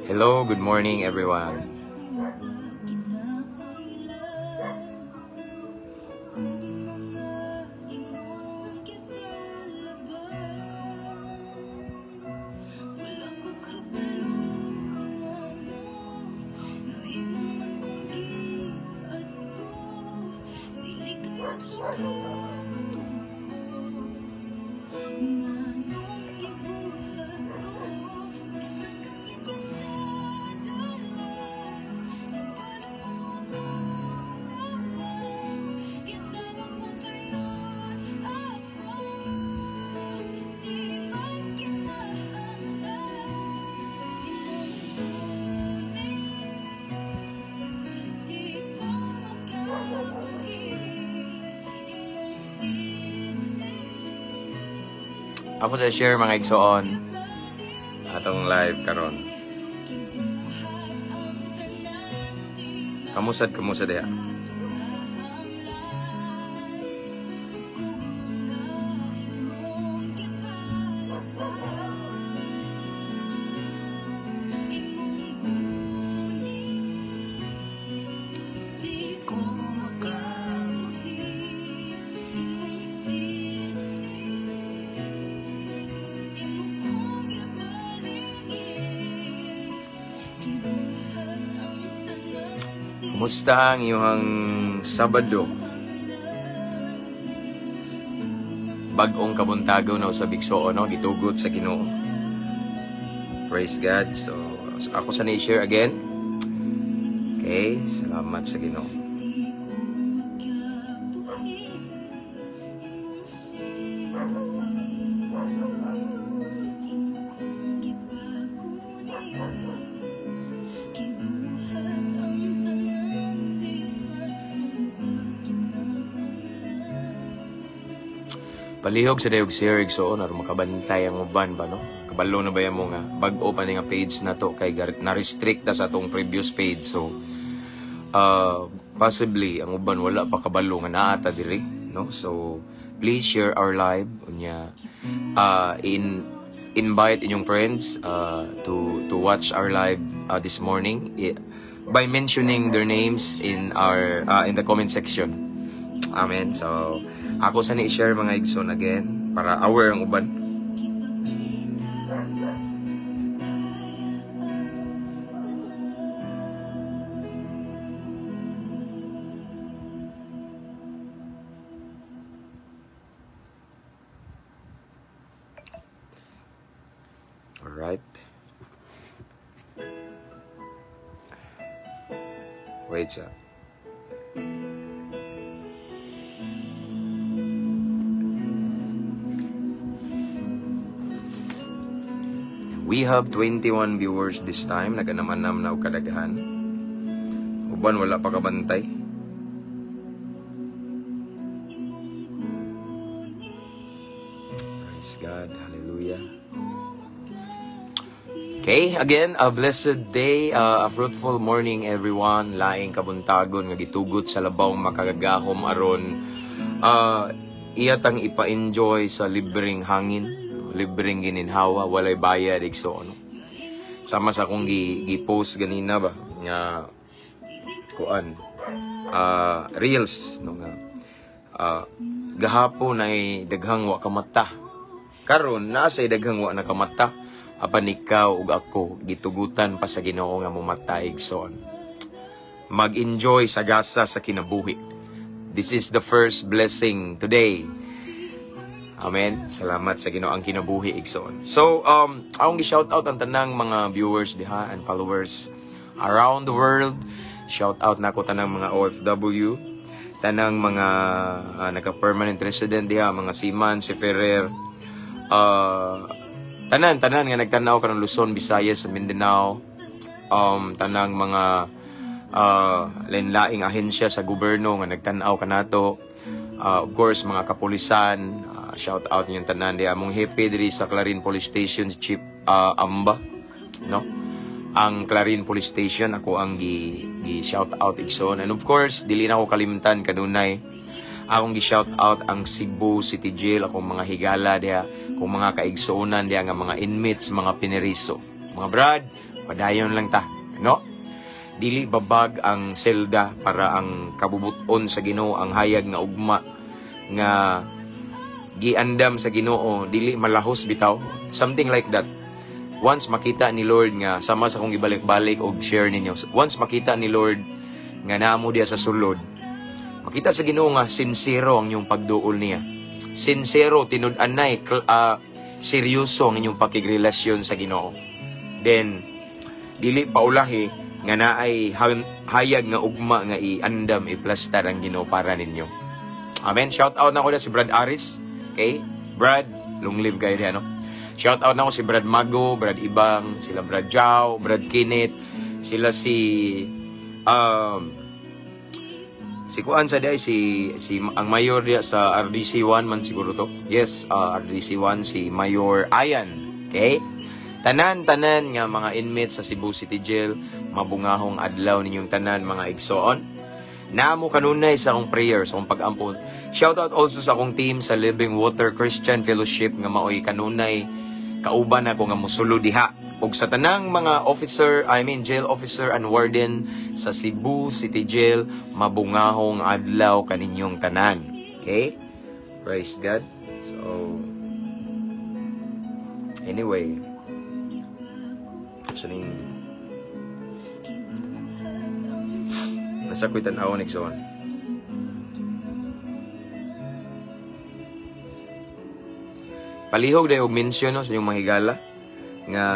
Hello, good morning everyone. Ako sa share mga igsoon atong live karon. Kamusad ya. Kumusta ang iyong Sabado? Bag-ong kabuntagaw na sa bigso, no? Gitugot sa Ginoo. Praise God. So ako sa share again. Okay, salamat sa Ginoo. Palihog sa dayog sirig so aron makabantay ang uban ba no? Kabalo na ba yan mo nga bag-o pa nga page na to kay na-restrict sa atong previous page so possibly ang uban wala pa kabalo nga naata diri no? So please share our live unya invite inyong friends to watch our live this morning by mentioning their names in our in the comment section. Amen. So ako sa ni-share mga igsoon again para aware ang uban. Alright. Wait sir. We have 21 viewers this time. Naganaman na kadaghan. Uban wala pa kabantay. Praise God. Hallelujah. Okay, again, a blessed day, a fruitful morning everyone. Laing kabuntagon nga gitugot sa labaw makagagahom aron iyatang ipa-enjoy sa libreng hangin. Libreng gininhawa, walay bayad igsoon. Sama sa akong gi-post ganina ba nga kuan reels no nga gahapon ay daghang wa kamata. Karon nasa daghang wa nakamata. Apan ikaw ug ako gitugutan pa sa Ginoo nga momata igsoon. Mag-enjoy sa gasa sa kinabuhi. This is the first blessing today. Amen. Salamat sa Ginoo ang kinabuhi igsoon. So, akong gi-shout out ang tanang mga viewers diha and followers around the world. Shout out nako tanang mga OFW, tanang mga naka-permanent resident diha, mga seaman, si Ferrer. Tanan nga nagtanaw ka ng Luzon, Visayas, Mindanao. Tanang mga lain-laing ahensya sa gobyerno nga nagtanaw kanato. Of course, mga kapulisan, shout out niyong tanan di among hepe diri sa Clarin Police Station, Chief amba, no? Ang Clarin Police Station ako ang gi shout out igsoon. And of course, dili na ako kalimutan kanunay akong gi shout out ang Cebu City Jail, akong mga higala diha, kung mga kaigsuonan diha nga mga inmates, mga pineriso. Mga brad, padayon lang ta, no? Dili babag ang selda para ang kabubuton sa Ginoo, ang hayag nga ugma nga giandam sa Ginoo, dili malahos bitaw, something like that. Once makita ni Lord nga, sama sa kong ibalik-balik o share ninyo, once makita ni Lord nga naamo diya sa sulod, makita sa Ginoo nga sincero ang inyong pagduol niya, sincero, tinud-anay, seryoso ang inyong pakigrelasyon sa Ginoo, then dili paulahi nga naay hayag nga ugma nga iandam, iplastar ang Ginoo para ninyo. Amen. Shout out na ko na si Brad Aris. Okay? Brad, long live kayo diyan, no? Shout out na ko si Brad Mago, Brad Ibang, sila Brad Jao, Brad Kenneth, sila si kuan sa diay si ang mayor diya sa RDC1 man siguro to. Yes, RDC1 si Mayor Ayan. Okay? Tanan nga mga inmates sa Cebu City Jail, mabungahong adlaw ninyong tanan mga igsoon. Namo kanunay sa akong prayer, sa akong pag-ampon. Shout out also sa akong team sa Living Water Christian Fellowship nga maoy kanunay kauban ako nga musulo diha. Ug sa tanang mga jail officer and warden sa Cebu City Jail, mabungahong adlaw kaninyong tanan. Okay? Praise God. So anyway, nasa kuy tan-aw nigsoon. Palihog dayo og mention, no, sa inyong mga higala nga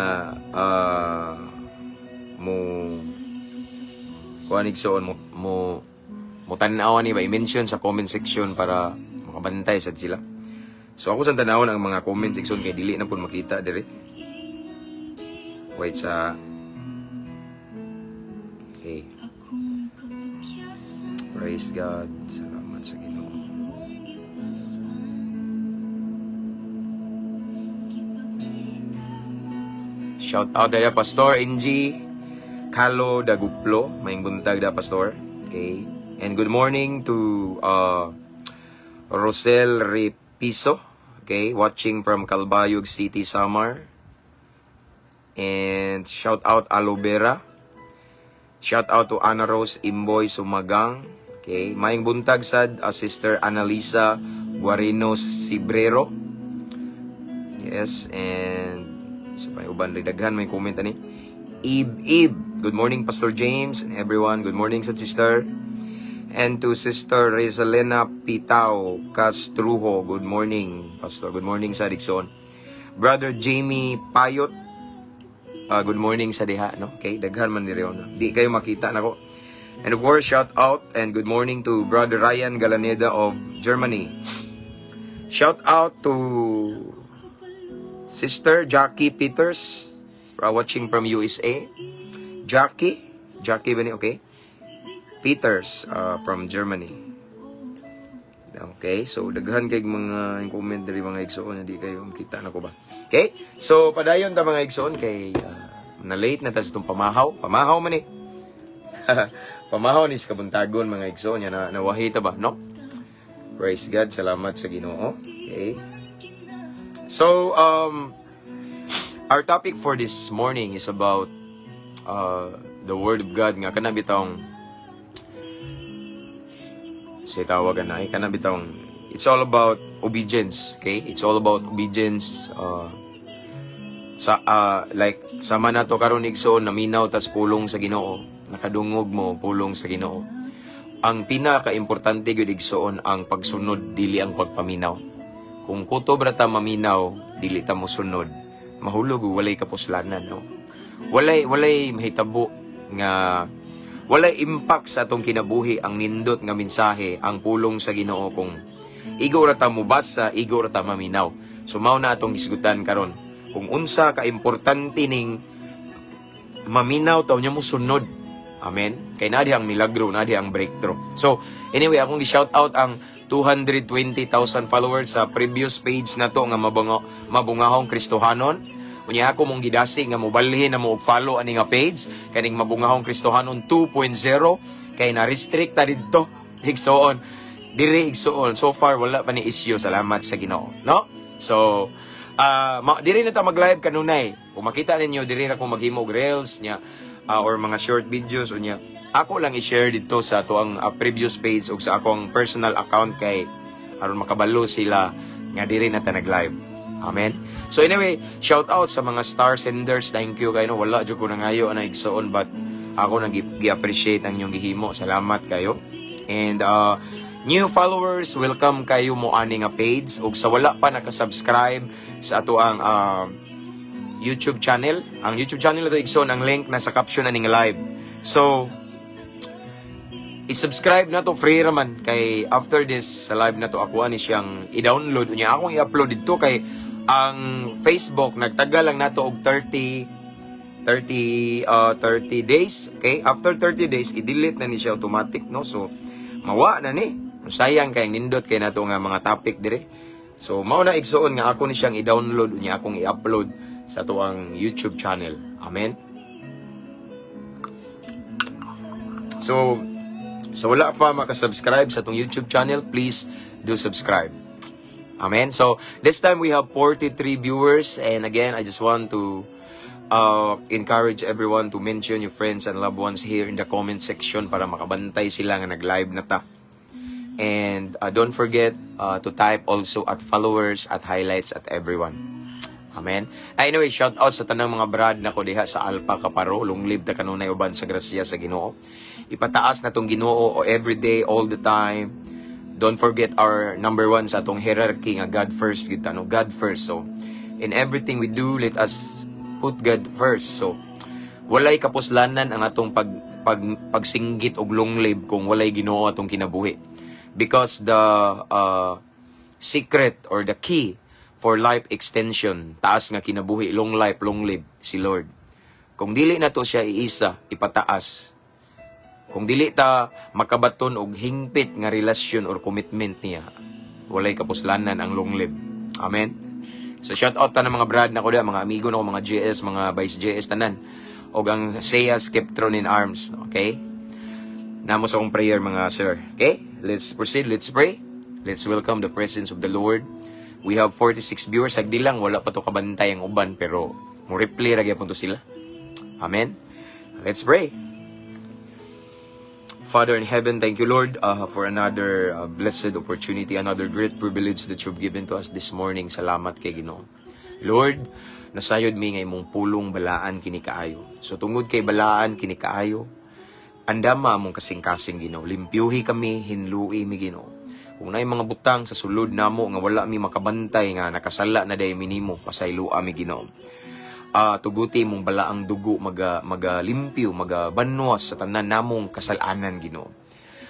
mo kuan nigsoon mo tan-aw ni ba i-mention sa comment section para makabantay sad sila. So ako sa tan-awon ang mga comment section kay dili na pud makita dire. Wait sa okay. Praise God. Salamat sa Ginoo. Shout out daya Pastor NG Kalo Daguplo, maing buntag da Pastor. Okay. And good morning to Rosel Repiso, okay, watching from Calbayog City, Samar. And shout out Aloe Vera. Shout out to Ana Rose Imboy Sumagang. Okay, maing buntag sad Sister Analisa Guarino Sibrero. Yes, and so may uban daghan may comment ani. Ib. Good morning Pastor James and everyone. Good morning sa sister. And to Sister Rizalena Pitao Castrujo. Good morning Pastor. Good morning sa Dixon. Brother Jamie Payot. Good morning sa diha, no? Okay, daghan man diri no. Di kayo makita nako. And of course, shout out and good morning to Brother Ryan Galaneda of Germany. Shout out to Sister Jackie Peters, watching from USA. Jackie ba ni? Okay. Peters from Germany. Okay, so daghan kay mga comment diri mga igsoon, di kayo makita na ko ba. Okay? So padayon ta mga igsoon kay na late na ta sa itong pamahaw man eh. Pamahaw ni sa kabuntagon mga igsoon nya na nawahi ta ba, no? Praise God, salamat sa Ginoo. Okay. So our topic for this morning is about the Word of God nga kana bitong say tawagan na kana bitong it's all about obedience, okay? It's all about obedience like sama na to karon igsoon naminaw tas pulong sa Ginoo, nakadungog mo pulong sa Ginoo. Ang pinaka-importante gyud igsoon ang pagsunod dili ang pagpaminaw. Kung kutob ra ta maminaw dili ta mo sunod, mahulog walay kapuslanan, no? Walay mahitabo nga walay impact sa atong kinabuhi ang nindot nga mensahe, ang pulong sa Ginoo kung igo ra ta mobasa, igo ra ta maminaw. So mao na atong hisgutan karon kung unsa ka importante ning maminaw taw nya mo sunod. Amen. Kay na ang milagro, na ang breakthrough. So anyway, akong gi-shout out ang 220,000 followers sa previous page na to nga mabungahong Kristohanon. Unya ako mong gidasi nga mobalhin na mo og follow ani nga page kaning Mabungahong Kristohanon 2.0 kay na restrict ta didto igsoon diri igsoon. So far wala pa ni issue, salamat sa Ginoo, no? So diri na ta mag-live kanunay. Kung makita ninyo diri ra ko maghimo og reels nya or mga short videos unya. Ako lang i-share dito sa tuang previous page ug sa akong personal account kay aron makabalo sila nga diri na ta nag-live. Amen. So anyway, shout out sa mga star senders. Thank you kayo. Wala jud ko na ngayo na igsoon but ako nag-appreciate ang inyong gihimo. Salamat kayo. And new followers, welcome kayo mo ani nga page ug sa wala pa nakasubscribe sa ato ang YouTube channel. Ang YouTube channel ito igsoon ang link nasa caption aning live. So i-subscribe na to, free raman kay after this sa live na to ako ani siyang i-download unya akong i-upload dito kay ang Facebook nagtagal lang nato og 30 days. Okay, after 30 days i-delete na ni siya automatic, no? So mawa na ni, sayang kay nindot kay nato nga mga topic dire. So mao na igsoon nga ako ni siyang i-download unya akong i-upload sa tuang YouTube channel. Amen. So wala pa makasubscribe sa itong YouTube channel, please do subscribe. Amen. So this time we have 43 viewers, and again I just want to encourage everyone to mention your friends and loved ones here in the comment section para makabantay sila nga nag-live na ta. And don't forget to type also at followers, at highlights, at everyone. Amen. Anyway, shout out sa tanang mga brad na ko diha sa Alpha Kaparo, lunglib ta kanunay uban sa grasya sa Ginoo. Ipataas na tong Ginoo o every day, all the time. Don't forget our number one sa atong hierarchy nga God first gid ta, no? God first. So in everything we do, let us put God first. So walay kapuslanan ang atong pagsinggit og lunglib kung walay Ginoo atong kinabuhi. Because the secret or the key for life extension, taas nga kinabuhi, long life, long live, si Lord. Kung dili na to siya iisa, ipataas. Kung dili ta makabaton og hingpit nga relasyon or commitment niya, walay kapuslanan ang long live. Amen. So shout out ta ng mga brad na ko dia, mga amigo na ko, mga JS, mga Vice JS tanan. Og ang Saya Skeptron in Arms, okay? Namo sa akong prayer mga sir. Okay? Let's proceed, let's pray. Let's welcome the presence of the Lord. We have 46 viewers. Sagdi lang, wala pa to kabantay ang uban, pero mo replay ra gyapon to sila. Amen. Let's pray. Father in heaven, thank you Lord for another blessed opportunity, another great privilege that you've given to us this morning. Salamat kay Ginoo. Lord, nasayod mi nga imong pulong balaan kini kaayo. So tungod kay balaan kini kaayo, andama among kasing-kasing Ginoo. Limpyuhi kami, hinlui mi Ginoo. Kung naay mga butang sa sulod namo nga wala mi makabantay nga nakasala na day minimo, pasaylo mi Ginoo. Tuguti mong balaang dugo magalimpyo, magabanwas sa tanan namong kasalanan Ginoo.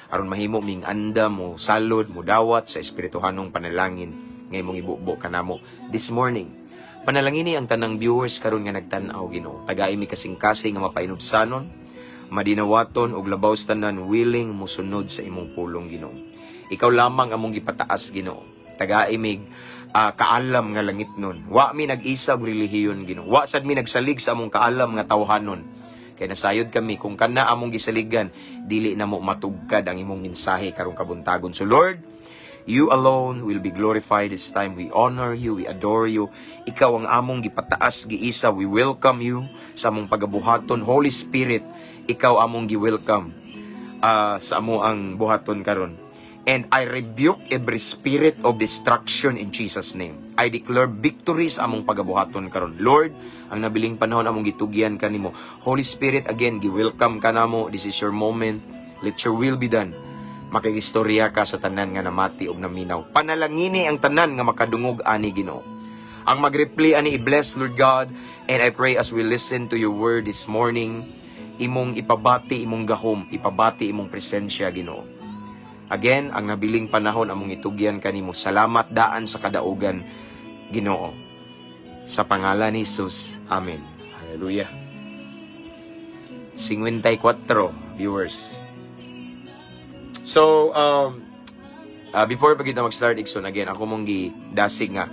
Aron mahimo ming andam mo salod mo dawat sa espirituhanong panalangin ngay mong ibubo kanamo this morning. Panalangini ang tanang viewers karon nga nagtan-aw Ginoo. Tagay mi kasing-kasing nga mapainubsanon, madinawaton og labaw sa tanan willing mosunod sa imong pulong Ginoo. Ikaw lamang among gipataas Ginoo. Tagaay mig kaalam nga langit nun. Wa mi nag-isa og relihiyon Ginoo. Wa sad mi nagsalig sa among kaalam nga tawhanon. Kay nasayod kami kung kana among gisaligan, dili na mo matugkad ang imong mensahe karong kabuntagon. So Lord, you alone will be glorified this time. We honor you, we adore you. Ikaw ang among gipataas, giisa. We welcome you sa among pagabuhaton. Holy Spirit, ikaw among gi-welcome sa amo ang buhaton karon. And I rebuke every spirit of destruction in Jesus' name. I declare victory sa among pagabuhaton karon. Lord, ang nabiling panahon among gitugyan kanimo. Holy Spirit, again, gi-welcome ka namo. This is your moment. Let your will be done. Makigistorya ka sa tanan nga namati og naminaw. Panalangini ang tanan nga makadungog ani Ginoo. Ang mag-reply ani i-bless Lord God. And I pray as we listen to your word this morning, imong ipabati imong gahom, ipabati imong presensya Ginoo. Again, ang nabiling panahon among itugyan kanimo. Salamat daan sa kadaugan Ginoo. Sa pangalan ni Jesus. Amen. Hallelujah. 54 viewers. So, before pa kita mag-start, Ikson, again, ako mong gidasig nga,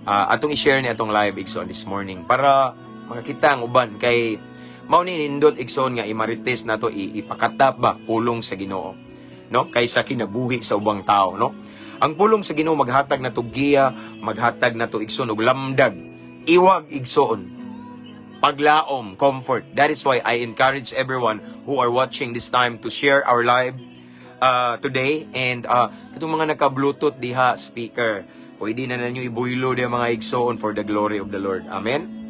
atong i-share ni atong live igsoon this morning para makakita ang uban kay mao ni nindot igsoon nga imarites nato ipakatap ba pulong sa Ginoo, no, kaysa kinabuhi sa ubang tao, no. Ang pulong sa Ginoo maghatag na to giya, maghatag na to igsoon og lamdag, iwag igsoon, paglaom, comfort. That is why I encourage everyone who are watching this time to share our live today. And itong mga naka-Bluetooth diha speaker, pwede na ninyo ibuylo diha mga igsoon for the glory of the Lord. Amen?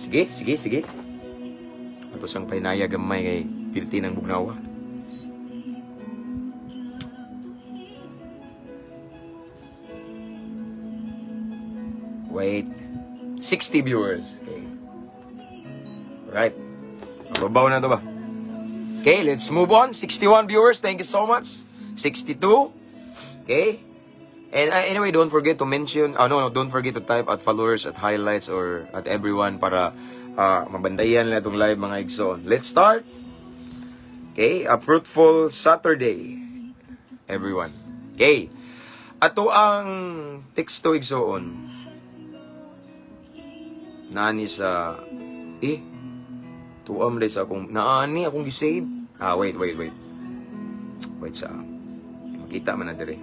Sige. Ato sang painaya gamay kay pilti ng bugnawa. Wait. 60 viewers. Okay. Right. Mababaw na to ba? Okay, let's move on. 61 viewers. Thank you so much. 62. Okay. And anyway, don't forget to mention, don't forget to type at followers, at highlights, or at everyone para mabandayan na itong live mga igsoon. Let's start. Okay, a fruitful Saturday, everyone. Okay. Ato ang teksto igsoon. Nani sa tuam day sa akong naani akong gisave. Wait. Wait sa makita man na dire.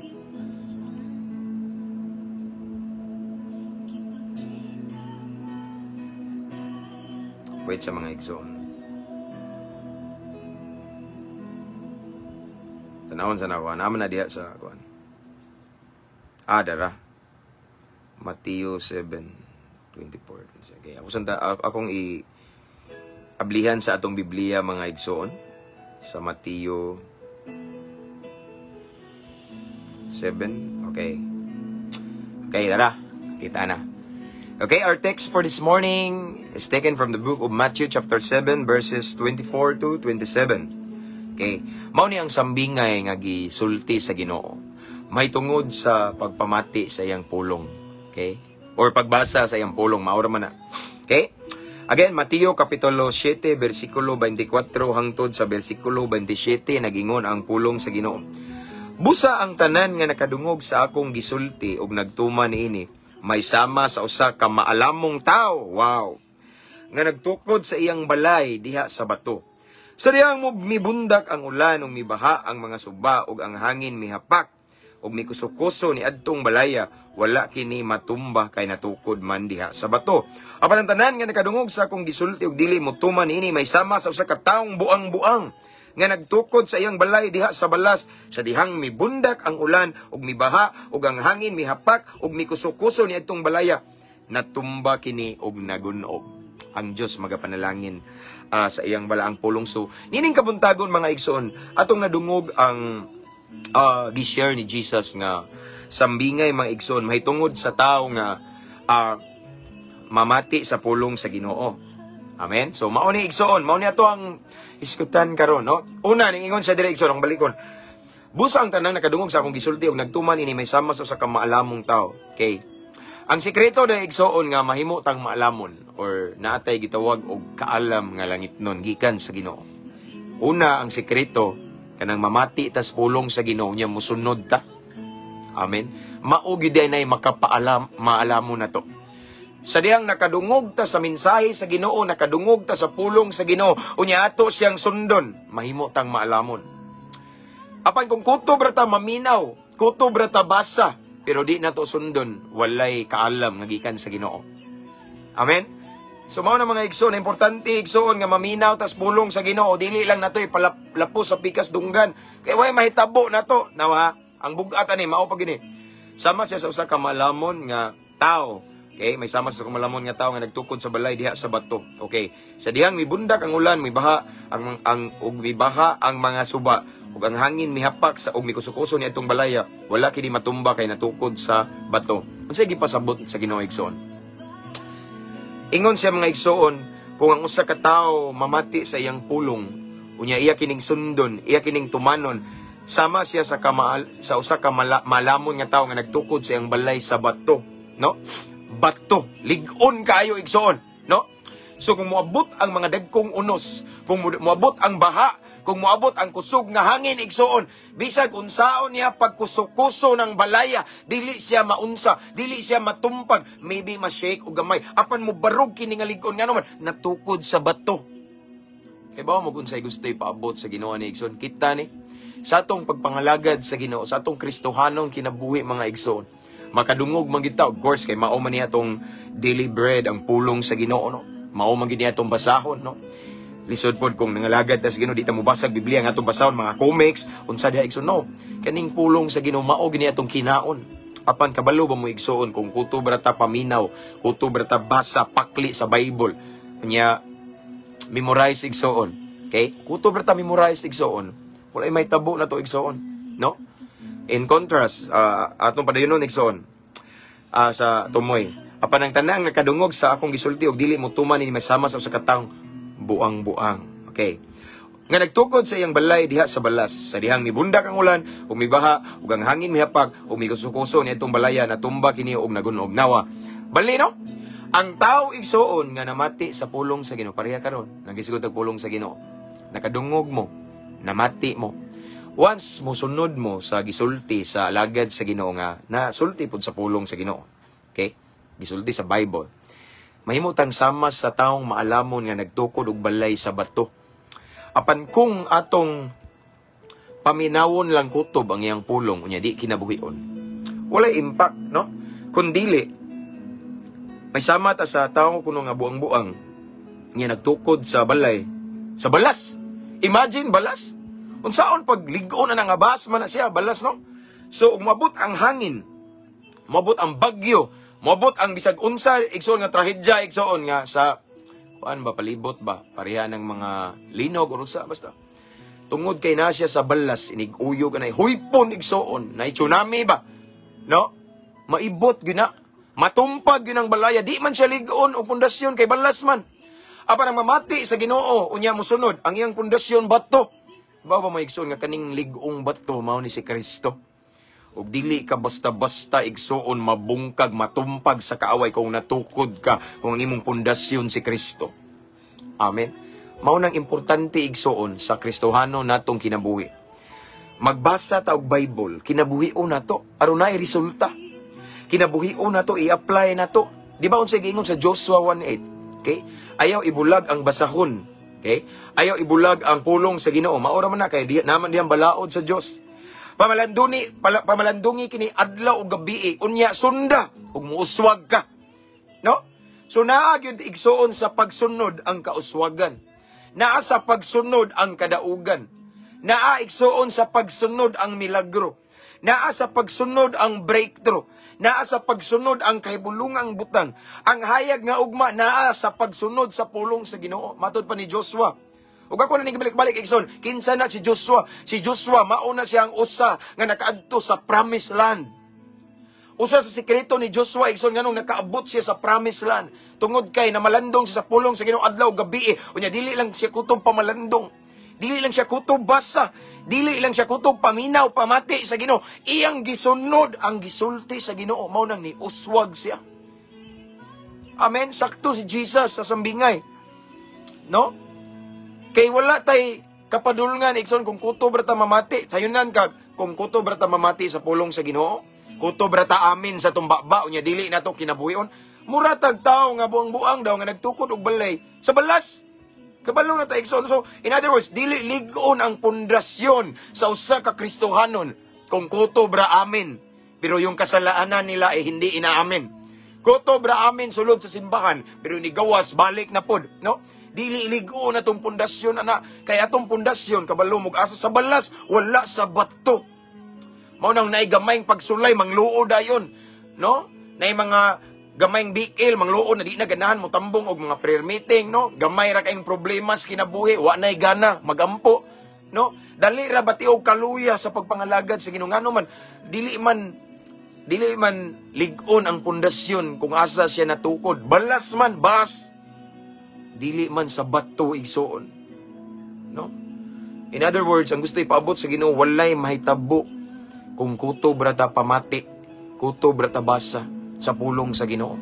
Wait sa mga igsoon. Tanawon sa nako, naman na diha sa kuan. Dara. Mateo 7:24. Okay, akong ablihan sa atong Biblia mga igsoon sa Mateo 7. Okay, tara. Kita na. Okay, our text for this morning is taken from the book of Matthew chapter 7 verses 24 to 27. Okay, mao ni ang sambingay nga gisulti sa Ginoo. May tungod sa pagpamati sa iyang pulong. Okay? Or pagbasa sa iyang pulong, maura man na. Okay? Again, Mateo kapitulo 7 versikulo 24 hangtod sa versikulo 27 nagingon ang pulong sa Ginoo. Busa ang tanan nga nakadungog sa akong gisulti ug nagtuman niini may sama sa usa ka maalamong tao. Wow. Nga nagtukod sa iyang balay diha sa bato. Sa dihang mibundak ang ulan ug mibaha ang mga suba ug ang hangin mihapak ug mikuso-kuso ni adtong balaya, wala kini matumba kay natukod man diha sa bato. Apan ang tanan nga nakadungog sa akong gisulti ug dili motuman ini may sama sa usa ka taong buang-buang nga nagtukod sa iyang balay diha sa balas, sa dihang mibundak ang ulan ug mibaha ug ang hangin mihapak ug mikuso-kuso ni adtong balaya, natumba kini ug nagunog. Ang Dios magapanalangin sa iyang balaang pulong. So nining kabuntagon mga igsoon, atong nadungog ang gi-share ni Jesus nga sambingay mga igsoon mahitungod sa tao nga mamati sa pulong sa Ginoo. Amen. So mao ni igsoon, mao ni ato ang iskutan karon, no? Una ning ingon sa dire igsoon ang balikon. Busa ang tanan nakadungog sa akong gisulti ug nagtuman ini may sama sa usa ka maalamong tao. Okay. Ang sikreto na igsoon nga mahimo tang maalamon or naatay gitawag og kaalam nga langitnon gikan sa Ginoo. Una ang sikreto kanang mamati tas pulong sa Ginoo nya mosunod ta. Amen. Mao gyud nay maalamon nato. Sa diyang nakadungog ta sa mensahe sa Ginoo, nakadungog ta sa pulong sa Ginoo, unya ato siyang sundon, mahimo tang maalamon. Apan kung kutob ra ta maminaw, kutob ra ta basa, pero di nato sundon, walay kaalam nga gikan sa Ginoo. Amen. So mao na mga igsoon, importante igsoon nga maminaw tas pulong sa Ginoo, dili lang nato ipalapo sa pikas dunggan. Kay way mahitabo nato, nawa. Ang bugat ani mao pa gini. Sama siya sa usa ka maalamon nga tao. Okay, may sama sa kumalamon nga tao nga nagtukod sa balay diha sa bato. Okay, sa dihang mibundak ang ulan, mibaha mibaha ang mga suba ug ang hangin mihapak sa ug mikusukuso ni atong balaya, wala kini matumba kay natukod sa bato. Unsay gipasabot sa Ginoo igsoon? Ingon siya mga igsoon, kung ang usa ka tawo mamati sa iyang pulong, unya iya kining sundon, iya kining tumanon, sama siya sa usa ka malamon nga tawo nga nagtukod sa iyang balay sa bato, no? Bato, ligon kayo igsoon, no? So kung moabot ang mga dagkong unos, kung moabot ang baha, kung moabot ang kusog nga hangin igsoon, bisag unsaon niya pagkuso-kuso ng balaya, dili siya maunsa, dili siya matumpag, maybe ma-shake o gamay, apan mo barog kini nga lig-on nga naman natukod sa bato. Kay ba mo kung sa'y gusto ipaabot sa Ginoo ni igsoon, kita ni sa atong pagpangalagad sa Ginoo, sa atong Kristohanong kinabuhi mga igsoon, makadungog man kita, of course, kay mao man niya atong daily bread, ang pulong sa Ginoo, no? Mao man gid niya atong basahon, no? Lisod pod kung nangalagad ta sa Ginoo, di ta mo basag Biblia nga atong basahon, mga comics, unsa diha igsoon, no? Kaning pulong sa Ginoo mao gid niya atong kinaon. Apan kabalo ba mo igsoon kung kutob ra ta paminaw, kutob ra ta basa pakli sa Bible, nya memorize igsoon. Okay? Kutob ra ta memorize igsoon. Wala may tabo na to igsoon, no? In contrast, atong padayonon igsoon sa tumoy. Apan ang tanang nakadungog sa akong gisulti og dili mo tuman ni masama sa usa ka taong buang-buang. Okay. Nga nagtukod sa iyang balay diha sa balas, sa dihang mibundak ang ulan, ug mibaha, ug ang hangin mihapag, ug mikusukuso niya itong balaya, natumba kini og nagunog nawa. Bali, no? Ang tao igsoon nga namati sa pulong sa Ginoo, pareha karon, nagisugod og pulong sa Ginoo. Nakadungog mo, namati mo. Once mo sunod mo sa gisulti sa alagad sa Ginoo nga nasulti pud sa pulong sa Ginoo. Okay? Gisulti sa Bible. Mahimutang sama sa taong maalamon nga nagtukod og balay sa bato. Apan kung atong paminawon lang kutob ang iyang pulong, unya di kinabuhion, wala impact, no? Kundili, may sama ta sa taong kuno nga buang-buang nga nagtukod sa balay, sa balas. Imagine, balas. Unsaon pag ligon na nga bas man na siya, balas, no? So, umabot ang hangin, umabot ang bagyo, umabot ang bisag unsa, igsoon nga trahedya, igsoon nga sa kuan ba, palibot ba, pareha ng mga linog o unsa, basta. Tungod kay na siya sa balas, inig-uyo ka na, huypon igsoon, na tsunami ba, no? Maibot yun na, matumpag yun ang balaya, di man siya ligon o pundasyon kay balas man. Apa nang mamati sa Ginoo, unya mo sunod, ang iyang pundasyon bato. Ba ba maigsoon nga kaning ligong bato, mao ni si Kristo. Ug dili ka basta-basta igsoon mabungkag, matumpag sa kaaway kung natukod ka kung ang imong pundasyon si Kristo. Amen. Mao nang importante igsoon sa Kristohano natong kinabuhi. Magbasa ta og Bible, kinabuhion nato aron naay resulta. Kinabuhion nato i-apply nato. Di ba unsay giingon sa Joshua 1:8? Okay? Ayaw ibulag ang basahon. Okay? Ayaw ibulag ang pulong sa Ginoo. Maura man na kay di naman diyang balaod sa Dios. Pamalandungi kini adlaw ug gabi, unya sunda ug muuswag ka. No? So naa gyud igsuon sa pagsunod ang kauswagan. Naa sa pagsunod ang kadaugan. Naa igsuon sa pagsunod ang milagro. Naa sa pagsunod ang breakthrough. Naa sa pagsunod ang kahibulungang butang. Ang hayag nga ugma naa sa pagsunod sa pulong sa Ginoo. Matud pa ni Joshua. Ug ako na nigibalik-balik igsoon, kinsa na si Joshua? Si Joshua mauna siyang usa nga nakaadto sa promised land. Usa sa sikreto ni Joshua igsoon nganong nakaabot siya sa promised land. Tungod kay namalandong siya sa pulong sa Ginoo adlaw gabi. Unya dili lang siya kutob pamalandong. Dili lang siya kutob basa. Dili lang siya kutob paminaw pamati sa Ginoo. Iyang gisunod ang gisulti sa Ginoo, mao nang ni uswag siya. Amen. Sakto si Jesus sa sambingay. No? Kay wala tay kapadulngan igsoon kung kutob ra ta mamati. Sayunan ka kung kutob ra ta mamati sa pulong sa Ginoo. Kutob ra ta amin sa tumbaba unya dili nato kinabuhion. Mura tag tawo nga buang-buang daw nga nagtukod og balay sa balas. Kabalo na ta igsoon. So in other words, dili lig-on ang pundasyon sa usa ka Kristohanon kung kutob ra amin. Pero yung kasalaanan nila ay hindi inaamin. Kutob ra amin sulod sa simbahan pero ni gawas balik na pod, no? Dili iligo na itong pundasyon, ana. Kaya itong pundasyon, kabalo mo asa sa balas, wala sa bato. Mao nang naay gamayng pagsulay, mangluod ayon. No? Naay mga gamayng bikil, mangluod na di na ganahan mo tambong og mga prayer meeting, no? Gamay ra kayong problema sa kinabuhi, wa naay gana, magampo. No? Dali ra bati og kaluya sa pagpangalagad sa Ginoo. Ngano man, dili man lig-on ang pundasyon kung asa siya natukod. Balas man, bas. Dili man sa bato igsoon. No? In other words, ang gusto ipaabot sa Ginoo, walay mahitabo kung kutob ra ta pamati, kutob ra ta basa sa pulong sa Ginoo.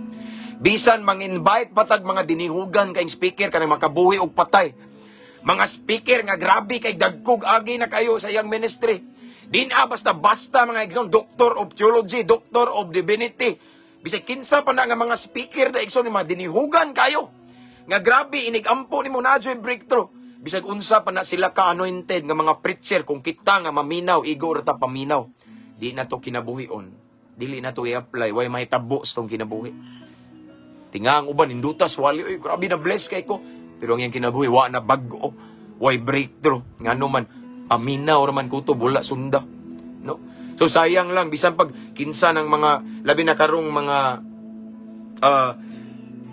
Bisan mang-invite patag mga dinihugan kay speaker kanang makabuhi og patay. Mga speaker nga grabe kay dagkog agi na kayo sa iyang ministry. Di na basta-basta mga igsoon, Doctor of Theology, Doctor of Divinity. Bisag kinsa pa na nga mga speaker na igsoon, mga dinihugan kayo. Nga grabe, inigampo ni mo na dyo'y breakthrough. Bisag unsa pa na sila ka-anointed nga mga preacher, kung kita nga maminaw, igo rata paminaw. Di na to kinabuhion. Dili na to i-apply. Way may tabo sa tong kinabuhi. Tingang uban, indutas, wali, oy, grabe na bless kay ko. Pero ang yung kinabuhi, wa na bago. Way breakthrough. Nga naman, aminaw raman ko to, wala sunda. No? So sayang lang, bisan pag kinsa ng mga, labi na karong mga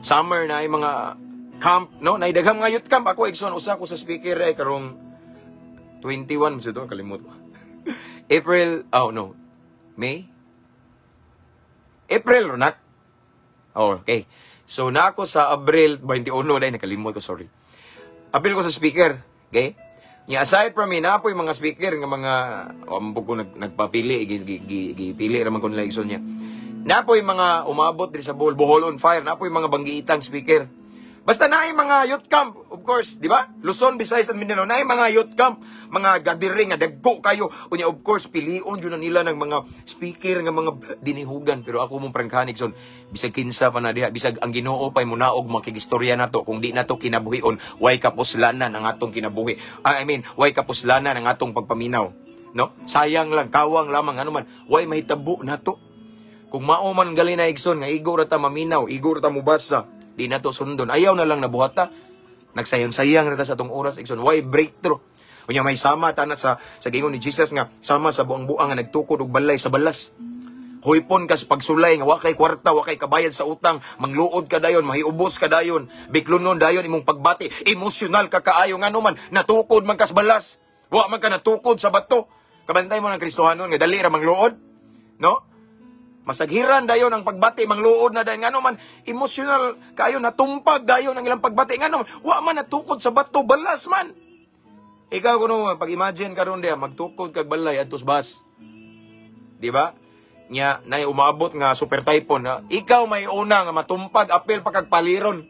summer na ay mga camp, no? Naidaghang nga youth camp. Ako, igsoon, usa ko sa speaker ay karong 21, mas ito, kalimut ko. April, May? April or not? Oh, okay. So, na ako sa Abril 21, dahil nakalimut ko, sorry. Apil ko sa speaker, okay? Aside from me, na po yung mga speaker, nga mga, ambog ko nagpapili, gipili naman ko nila igsoon niya. Na po yung mga umabot din sa Bohol on Fire, na po yung mga banggiitang speaker. Basta na yung mga youth camp, of course, di ba? Luzon, Visayas, and Mindanao, na yung mga youth camp, mga gathering, nga dagko kayo. Unya, of course, pilion yun na nila ng mga speaker, nga mga dinihugan. Pero ako mong prangkanig, son, bisag kinsa pa na diha, bisag ang Ginoo pa'y munaog makigistorya na to, kung di na to kinabuhion, way kapuslanan ang atong kinabuhi. Way kapuslanan ang atong pagpaminaw. No? Sayang lang, kawang lamang, ano man, way mahitabo na to. Kung mauman gali na igsoon, nga igor ta maminaw, igor ta mubasa, di na to sundon. Ayaw na lang nabuhata. Nagsayang-sayang na ta sa tong oras, igsoon. Why breakthrough? Unya may sama ta na sa gingon ni Jesus nga, sama sa buang-buang nga nagtukod og balay sa balas. Huypon kas pagsulay nga wa kay kwarta, wa kay kabayad sa utang, mangluod ka dayon, mahiubos ka dayon, biklonon dayon imong pagbati, emosyonal ka kaayo nga naman, natukod man kas balas. Wa man ka natukod sa bato. Kabantay mo ng Kristohanon nga dali ra mangluod, no? Masaghiran dayon ang pagbati, mangluod na dayon. Nga naman, emotional kayo, natumpag dayon ang ilang pagbati. Nga naman, wa man natukod sa bato, balas man. Ikaw kuno, pag-imagine ka ron diya, magtukod kag balay, atos bas. Diba? Nya, na umabot nga super typhoon, na ikaw may una nga matumpag, apel pa kag paliron.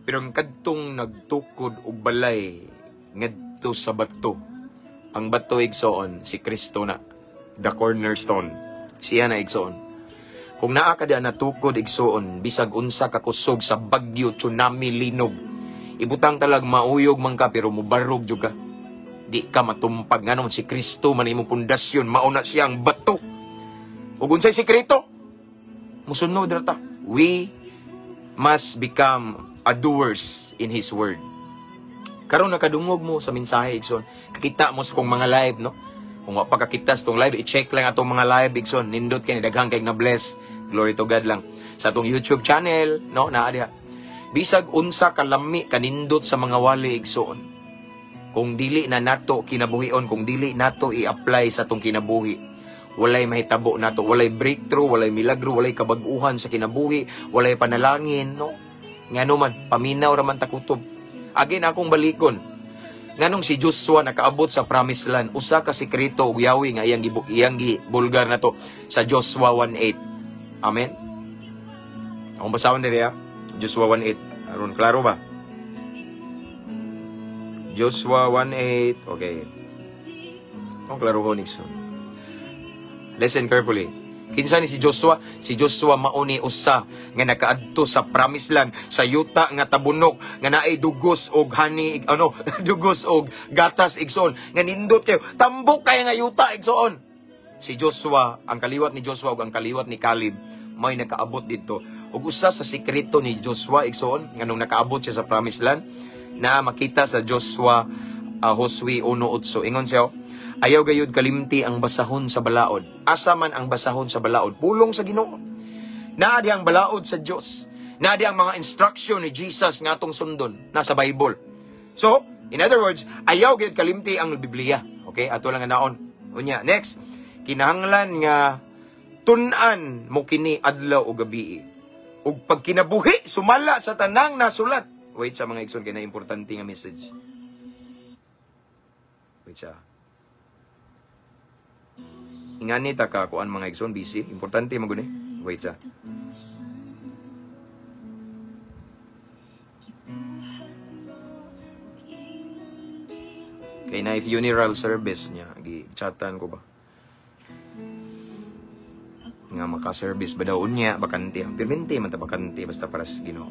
Pero ang kadtong nagtukod og balay, ngadto sa bato, ang bato igsoon, si Kristo na, the cornerstone. Siya na igsoon. Kung naa ka diyan natukod igsoon, bisag unsa ka kusog sa bagyo, tsunami, linog, ibutang talag mauyog man ka, pero mubarog jud ka. Di ka matumpag. Nga si Kristo man imong pundasyon, mauna siya ang bato. Ug unsay sikreto? Musunod ra ta. We must become doers in His Word. Karon nakadungog mo sa mensahe igsoon. Kakita mo sa kong mga live, no? Kung pagkakitas tong live, i-check lang atong mga live, igsoon. Nindot kayo, daghang kayo na-bless. Glory to God lang. Sa atong YouTube channel, no, naa diha. Bisag unsa kalami kanindot sa mga wali, igsoon. Kung dili na nato kinabuhion, kung dili nato i-apply sa atong kinabuhi, walay mahitabo nato, walay breakthrough, walay milagro, walay kabag-uhan sa kinabuhi, walay panalangin, no? Ngano man, paminaw raman ta kutob. Again, akong balikon. Nganong si Joshua nakaabot sa promised land, usa ka sekreto ug yawi nga iyang gibulgar na to sa Joshua 1:8. Amen. Akong basahon diri ha. Joshua 1:8. Aron klaro ba? Joshua 1:8. Okay. Akong klaro ko nixon. Listen carefully. Kinsa ni si Joshua? Si Joshua mauni usa nga nakaadto sa promised land, sa yuta nga tabunok nga naay dugos og honey, dugos og gatas igsoon. Nga nindot kayo, tambok kay nga yuta igsoon. Si Joshua, ang kaliwat ni Joshua ug ang kaliwat ni Caleb may nakaabot dito. Ug usa sa sekreto ni Joshua igsoon nganong nakaabot siya sa promised land na makita sa Joshua Josue 1:8. Ingon siya, ayaw gayud kalimti ang basahon sa balaod. Asa man ang basahon sa balaod? Pulong sa Ginoo. Naa di ang balaod sa Dios. Naa di ang mga instruction ni Jesus nga atong sundon nasa Bible. So, in other words, ayaw gayud kalimti ang Biblia. Okay? Ato lang nga naon. Unya, next, kinahanglan nga tun-an mo kini adlaw o gabi. Ug pag kinabuhi sumala sa tanang nasulat. Wait sa mga igsoon kay na importante nga message. Wait sa. Ingani ta ka kuan mga igsoon busy. Importante maguni. Wait sa. Kay na funeral service niya, gi-chatan ko ba? Nga maka-service ba daw niya, bakante. Pirmente man ta bakante, basta para sa Ginoo.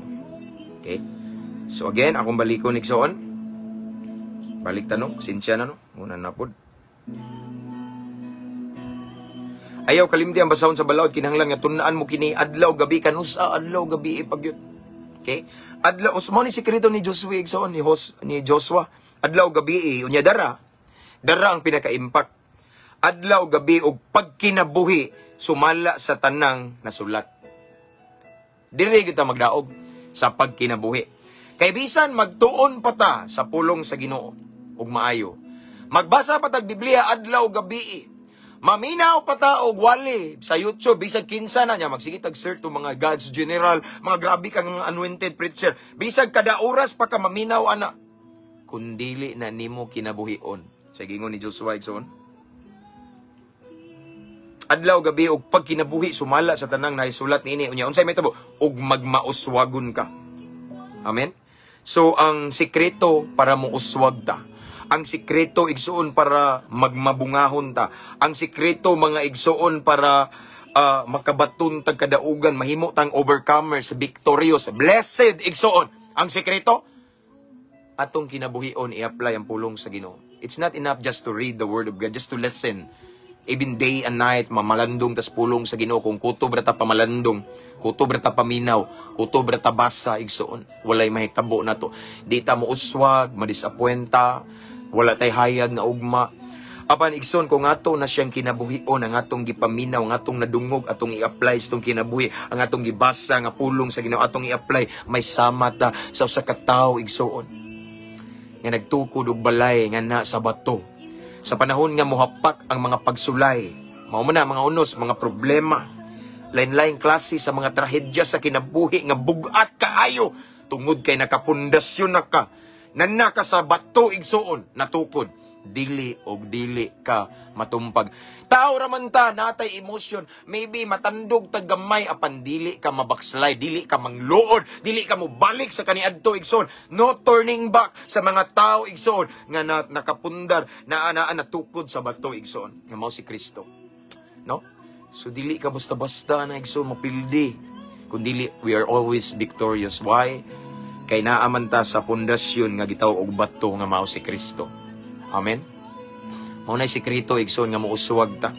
Okay? So again, akong balikon igsoon. Balik tanong, sinsya na no? Una na pod. Ayaw kalimti ang basahon sa balaod, kinahanglan nga tunaan mo kini adlaw gabi kanusa adlaw gabi ipagyud. Okay? Adlaw usmo ni sekreto ni Joshua igsoon ni Joshua. Adlaw gabi unya dara ang pinaka-impact. Adlaw gabi og pagkinabuhi sumala sa tanang nasulat. Dili kita magdaog sa pagkinabuhi. Kay bisan magtuon pa ta sa pulong sa Ginoo ug maayo. Magbasa pa tag Biblia adlaw gabi. Maminaw pa ta og wali sa YouTube bisag kinsa na niya magsige tag search to mga God's General, mga grabe kang mga anointed preacher. Bisag kada oras pa ka maminaw ana. Kundili na nimo kinabuhion. Sa gingon ni Joshua igsoon. Adlaw gabi og pagkinabuhi sumala sa tanang naisulat niini unya unsay may tabo og magmauswagon ka. Amen. So ang sikreto para mo uswag ta. Ang sikreto igsuon para magmabungahon ta. Ang sikreto mga igsuon para makabaton tag kadaugan, mahimo tang overcomers, victorious, blessed igsuon. Ang sikreto atong kinabuhion i-apply ang pulong sa Ginoo. It's not enough just to read the word of God, just to listen. Even day and night, mamalandong tas pulong sa Ginoo. Kung kutob rata pamalandong, kutob rata paminaw, kutob rata basa, igsoon. Walay mahitabo na to. Di ta mo uswag, madisapwenta, wala tay hayag na ugma. Apan igsoon, kung ato na siyang kinabuhion, ang atong gipaminaw, ang atong nadungog, atong i-apply sa itong kinabuhi, ang atong gibasa, nga pulong sa Ginoo, atong i-apply, may sama ta sa usa ka tawo igsoon. Nga nagtukod og balay, nga na sa bato. Sa panahon nga mohapak ang mga pagsulay, mao man na mga unos, mga problema, lain-lain klase sa mga trahedya sa kinabuhi nga bugat kaayo tungod kay nakapundasyon na ka, nanaka sa bato igsuon, natukod, dili og dili ka matumpag. Tao raman ta natay emosyon, maybe matandog tagamay apan dili ka mabakslay, dili ka mangluod, dili ka mo balik sa kaniadto igsoon. No turning back sa mga tao igsoon nga nakapundar na natukod sa bato igsoon. Nga mao si Kristo. No? So dili ka basta-basta na igsoon mapildi. Kundili we are always victorious. Why? Kay naaman ta sa pundasyon nga gitaw og bato nga mao si Kristo. Amen. Mao nay sikreto igsoon nga mouswag ta.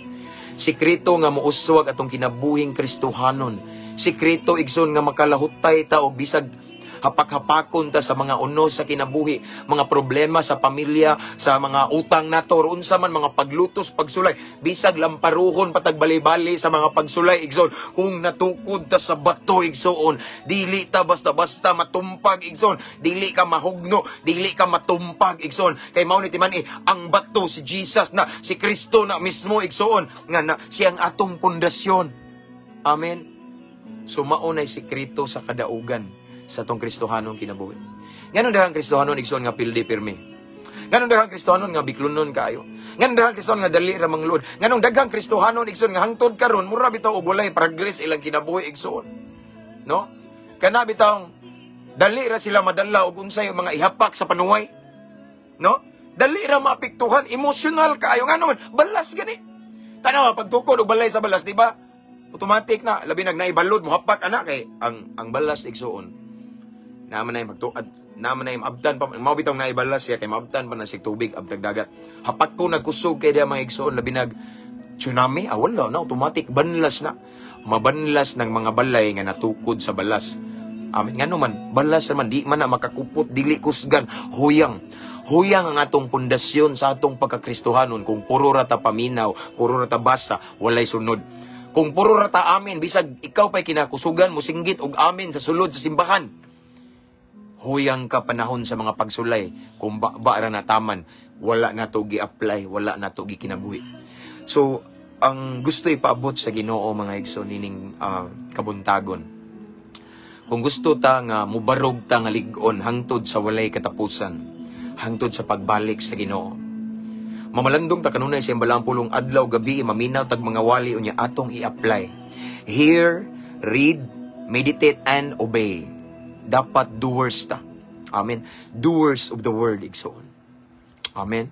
Sikreto nga mouswag atong kinabuhing Kristohanon. Sikreto igsoon nga makalahutay ta og bisag hapak-hapakon ta sa mga unos sa kinabuhi, mga problema sa pamilya, sa mga utang nato, unsa man mga paglutos, pagsulay, bisag lamparuhon patag bali-bali sa mga pagsulay igsoon. Kung natukod ta sa bato igsoon, dili ta basta-basta matumpag igsoon, dili ka mahugno, dili ka matumpag igsoon. Kay mao ni timan ang bato si Jesus na, si Kristo na mismo igsoon nga na siyang atong pundasyon. Amen. So mao nay sikreto sa kadaugan sa tong Kristohanon kinabuhi. Nganon dahang Kristohanon igsoon nga pildi pirmi. Nganon daghang Kristohanon nga biklunon kaayo. Nganon daghang Kristohanon nga dali ra mangluod. Nganon daghang Kristohanon igsoon nga hangtod karon mura bitaw og walay progress ilang kinabuhi igsoon. No? Kana bitaw dali ra sila madala og unsay mga ihapak sa panuway. No? Dali ra maapektuhan, emosyonal kaayo. Nganon balas gani. Tanaw pagtukod og balay sa balas, di ba? Automatic na labi nag naibalod mo hapak ana kay ang balas igsoon. Naman na magtuad, naman na abtan pa, mao bitaw na ibalas siya kay maabtan pa na sig tubig abtag dagat. Hapat ko nagkusog kay dia mga igsoon labi nag tsunami, wala na automatic banlas na. Mabanlas ng mga balay nga natukod sa balas. Ngano man balas naman di man na makakupot, dili kusgan, huyang. Huyang ang atong pundasyon sa atong pagkakristohanon kung puro rata paminaw, puro rata basa, walay sunod. Kung puro rata amin, bisag ikaw pa'y kinakusugan mo singgit og amin sa sulod sa simbahan. Huyang ka panahon sa mga pagsulay, kung ba ra na taman, wala na to gi-apply, wala na to gi-kinabuhi. So, ang gusto ipaabot sa Ginoo mga igsoon nining kabuntagon. Kung gusto ta nga mubarog ta nga lig-on hangtod sa walay katapusan, hangtod sa pagbalik sa Ginoo. Mamalandong ta kanunay sa imbalang pulong adlaw gabi maminaw tag mga wali unya atong i-apply. Hear, read, meditate and obey. Dapat doers ta. Amen. Doers of the word igsoon. Amen.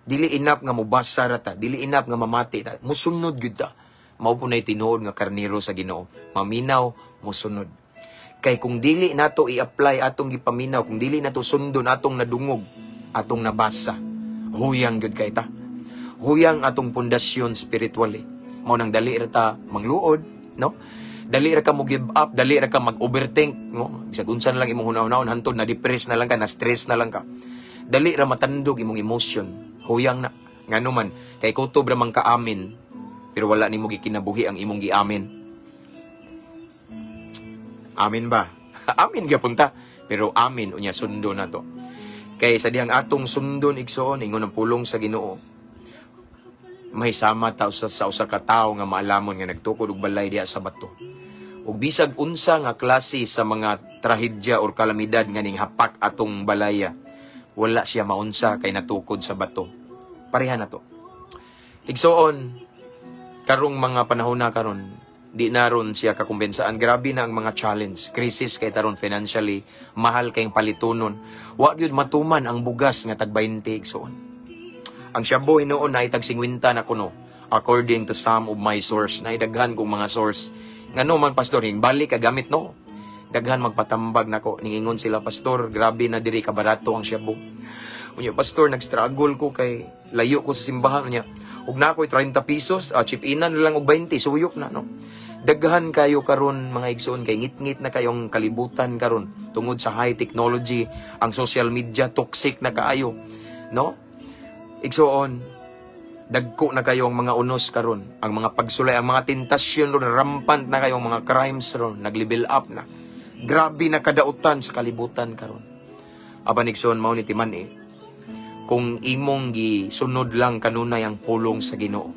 Dili inap nga mubasa ra ta, dili inap nga mamati ta. Musunod gyud ta. Mao po na'y tinuod nga karnero sa Ginoo. Maminaw, musunod. Kay kung dili nato i-apply atong gipaminaw, kung dili nato sundon atong nadungog, atong nabasa, huyang gyud kay ta. Huyang atong pundasyon spiritually. Mao nang dali ra ta mangluod, no? Dali ra ka mo give up, dali ra ka mag-overthink, no? Bisag unsa na lang imong hunahon hantod na depress na lang ka, na stress na lang ka. Dali ra matandog imong emotion. Huyang na. Ngano man kay kutob ra man ka amin, pero wala nimo gikinabuhi ang imong giamin. Amin ba? Amin gyapon ta, pero amin unya sundo na to. Kay sa dihang atong sundon igsoon ingon ang pulong sa Ginoo. May sama ta sa usa ka tawo nga maalamon nga nagtukod og balay diha sa bato. Ug bisag unsa nga klase sa mga trahedya or kalamidad nga ning hapak atong balaya, wala siya maunsa kay natukod sa bato. Pareha na to. Igsoon, karong mga panahon na karon, di naron siya kakumbensaan. Grabe na ang mga challenge, crisis kay taron financially, mahal kayong palitunon. Wa gyud matuman ang bugas nga tag 20 igsoon. Ang shabu hinuon na itag 50 na kuno, according to some of my source. Naidaghan kong mga source. Ngano man pastor, balik ka gamit no. Daghan magpatambag nako, ningingon sila pastor, grabe na diri ka barato ang shabu. Unya pastor, nag-struggle ko kay layo ko sa simbahan niya. Ug na ako'y 30 pesos, chip-inan na lang og 20, suyok na no. Daghan kayo karon mga igsoon kay ngit-ngit na kayong kalibutan karon tungod sa high technology, ang social media toxic na kaayo, no? Igsoon, dagko na kayo ang mga unos karon, ang mga pagsulay, ang mga tentasyon ron, rampant na kayo ang mga crimes ron, nag-level up na. Grabe na kadautan sa kalibutan karon. Aban igsoon mao ni timan kung imong gisunod lang kanunay ang pulong sa Ginoo.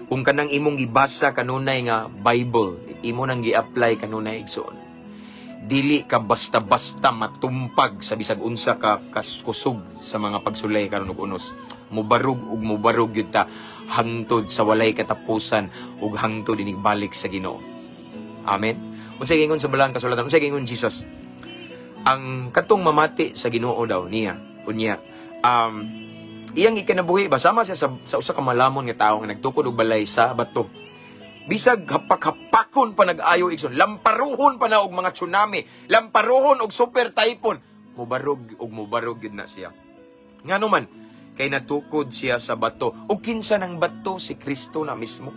Kung kanang imong gibasa kanunay nga Bible, imo nang gi-apply kanunay igsoon. Dili ka basta-basta matumpag sa bisag unsa ka kusog sa mga pagsulay karon og unos. Mubarug gyud ta hangtod sa walay katapusan ug hangtod inig balik sa Ginoo. Amen. Unsay gingon sa balang kasulatan? Unsay gingon Jesus? Ang katong mamati sa Ginoo daw niya, unya, iyang ikinabuhi ba sama siya sa usa ka malamon nga tawo nga nagtukod og balay sa bato. Bisag hapak-hapakon pa nag-ayo igsoon, lamparuhon pa na og mga tsunami, lamparuhon og super typhoon, mubarog gid na siya. Ngano man kay natukod siya sa bato. Ug kinsa nang bato? Si Kristo na mismo.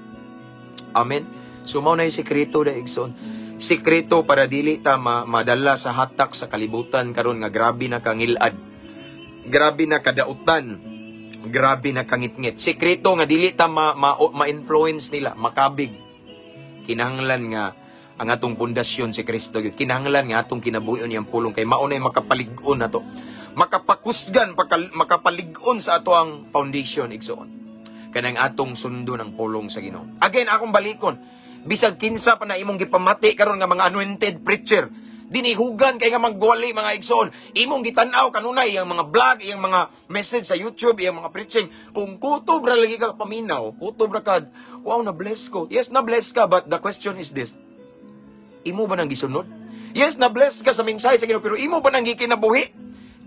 Amen. So mao na yung sekreto da igsoon. Sekreto para dili ta madala sa hatak sa kalibutan karon nga grabe na kangilad. Grabe na kadautan. Grabe na kangit-ngit. Sekreto nga dili ta ma-influence nila, makabig. Kinahanglan nga ang atong pundasyon si Kristo gyud. Kinahanglan nga atong kinabuhion iyang pulong kay mao nay makapalig-on nato. Makapakusgan, makapalig-on sa ato ang foundation igsoon. Kanang atong sundo ng pulong sa Ginoo. Again, akong balikon. Bisag kinsa pa na imong gipamati karon nga mga anointed preacher, dinihugan kay nga magwali mga igsoon. Imong gitanaw kanunay iyang mga vlog, iyang mga message sa YouTube, iyang mga preaching. Kung kutob ra lagi ka paminaw, kutob ra ka, wow, na-bless ko. Yes, na-bless ka, but the question is this. Imo ba nang gisunod? Yes, na-bless ka sa mensahe sa Ginoo, pero imo ba nang gikinabuhi?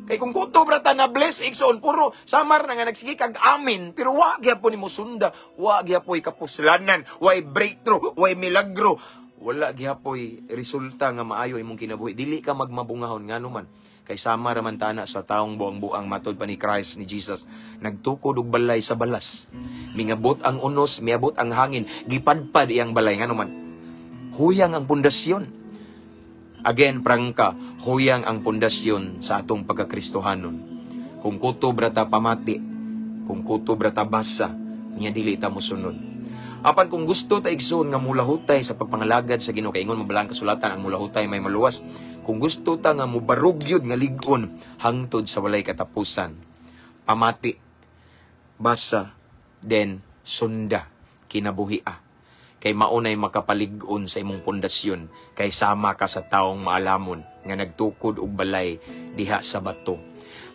Kay kung kutob ra ta na-bless igsoon, puro samar na nga nagsige kag amin, pero wa gyapon nimo sunda, wa gyapon kapuslanan, way breakthrough, way milagro. Wala gihapoy resulta nga maayo imong kinabuhi. Dili ka magmabungahon ngano man. Kay sama ra man tana sa taong buang-buang matod pa ni Christ, ni Jesus. Nagtukod og balay sa balas. Mingabot ang unos, miabot ang hangin, gipadpad iyang balay ngano man. Huyang ang pundasyon. Again, prangka, huyang ang pundasyon sa atong pagkakristohanon. Kung kutob ra ta pamati, kung kutob ra ta basa, nya dili ta mosunod. Apan kung gusto ta igsoon nga mulahutay sa pagpangalagad sa Ginoo, kay ingon mabalang kasulatan ang mulahutay may maluwas. Kung gusto ta nga mubarog yun nga lig-on hangtod sa walay katapusan, pamati, basa, then sunda, kinabuhia. Kay maunay makapalig-on sa imong pundasyon, kay sama ka sa taong maalamon nga nagtukod og balay diha sa bato.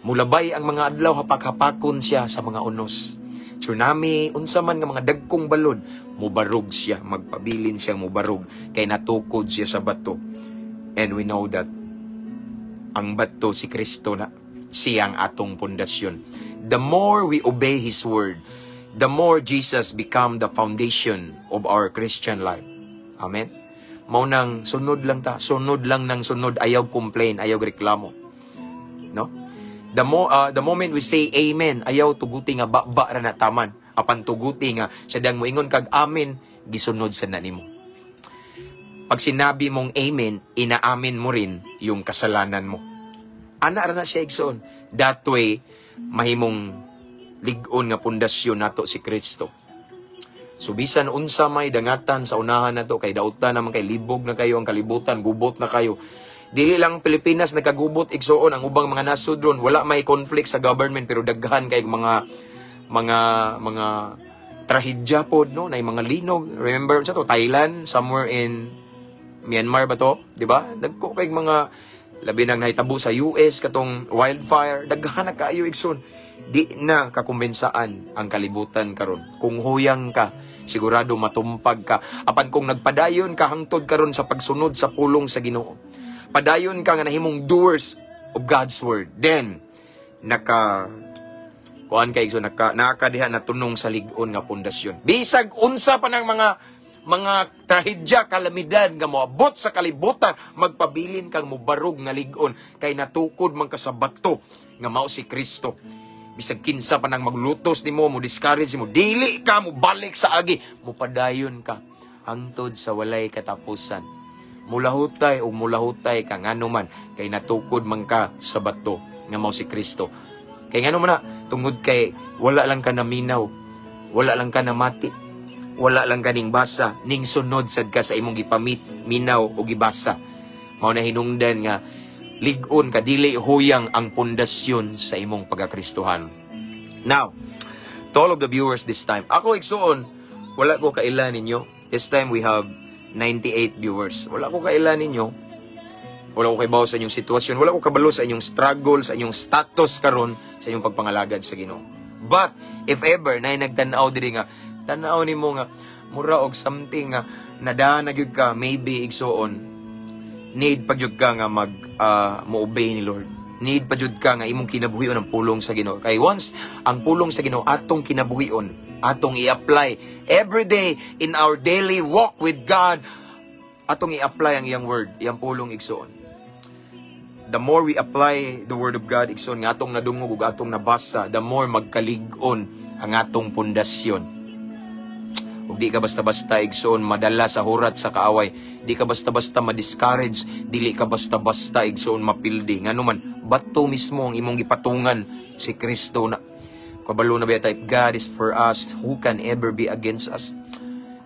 Mulabay ang mga adlaw, hapak-hapakon siya sa mga unos. Tsunami, unsa man nga mga dagkong balod, mubarog siya, magpabilin siya mubarog, kay natukod siya sa bato. And we know that ang bato si Kristo na, siyang atong pundasyon. the more we obey His word, the more Jesus become the foundation of our Christian life. Amen? Maunang sunod lang ta, sunod lang ng sunod, ayaw complain, ayaw reklamo. No? The moment we say amen, ayaw tuguti nga ba ra na taman. Apan tuguti nga sadang mo ingon kag amen, gisunod sa nanimo. Pag sinabi mong amen, inaamin mo rin yung kasalanan mo. Ana ra na siya igsoon. That way, mahimong lig-on nga pundasyon nato si Kristo. So bisan unsa may dangatan sa unahan nato, kay dautan naman kay libog na kayo ang kalibutan, gubot na kayo. Dili lang Pilipinas nagkagubot igsoon, ang ubang mga nasud ron wala may conflict sa government, pero daghan kay mga trahedya pod, no, na mga linog. Remember sa to Thailand, somewhere in Myanmar ba to, di ba? Dagko kay mga labi nang nahitabo sa US katong wildfire, daghan na kayo igsoon. Di na kakumbensaan ang kalibutan karon. Kung huyang ka, sigurado matumpag ka. Apan kung nagpadayon ka hangtod karon sa pagsunod sa pulong sa Ginoo, padayon ka nga nahimong doers of God's word, then kuan kay so nakadiha na tunong sa lig-on nga pundasyon. Bisag unsa pa ng mga trahedya, kalamidad nga moabot sa kalibutan, magpabilin kang mubarog nga lig-on kay natukod man ka sa bato nga mao si Kristo. Bisag kinsa pa nang maglutos nimo, mo discourage mo, dili ka mo balik sa agi, mupadayon ka hangtod sa walay katapusan. Mulahutay o mulahutay ka ngano man kay natukod man ka sa bato nga mao si Kristo. Kay ngano man na tungod kay wala lang ka naminaw, wala lang ka namati, wala lang kaning basa, ning sunod sad ka sa imong gipamit, minaw o gibasa. Mao na hinungdan nga lig-on ka, dili huyang ang pundasyon sa imong pagkakristohan. Now, to all of the viewers this time, ako igsuon, wala ko kailan ninyo. This time we have 98 viewers. Wala ko kailan ninyo. Wala ko kaibaw sa inyong sitwasyon. Wala ko kabalo sa inyong struggle, sa inyong status karon, sa inyong pagpangalagad sa Ginoo. But, if ever, na nagtanaw diri nga, tanaw ni mo nga, mura og something nga, nadaan na gyud ka, maybe igsuon, need pa jud ka nga mo-obey ni Lord. Need pa jud ka nga imong kinabuhion ang pulong sa Ginoo. Kay once, ang pulong sa Ginoo, atong kinabuhion, atong i-apply every day in our daily walk with God, atong i-apply ang iyang word, iyang pulong igsuon. The more we apply the word of God igsoon nga atong nadungog ug atong nabasa, the more magkalig-on ang atong pundasyon. Ug di ka basta-basta igsoon madala sa hurat sa kaaway, di ka basta-basta ma-discourage, dili ka basta-basta igsoon mapildi. Ngano man bato mismo ang imong gipatungan si Kristo na kabalo na ba type, God is for us, who can ever be against us?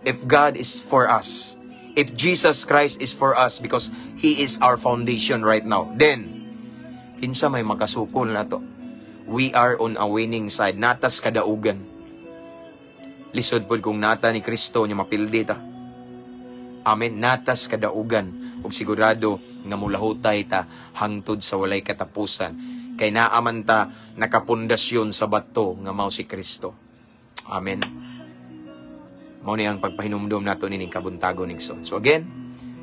If God is for us, if Jesus Christ is for us, because He is our foundation right now, then kinsa may makasukol na to. We are on a winning side. Natas kadaugan. Lisod pod kung nata ni Kristo niya mapildi ta. Amen. Natas kadaugan. Ug sigurado nga mulahutay ta hangtod sa walay katapusan. Kay naaman ta nakapundasyon sa bato nga mao si Kristo. Amen. Mao ni ang pagpahinumdom nato nining kabuntagon igsoon. So again,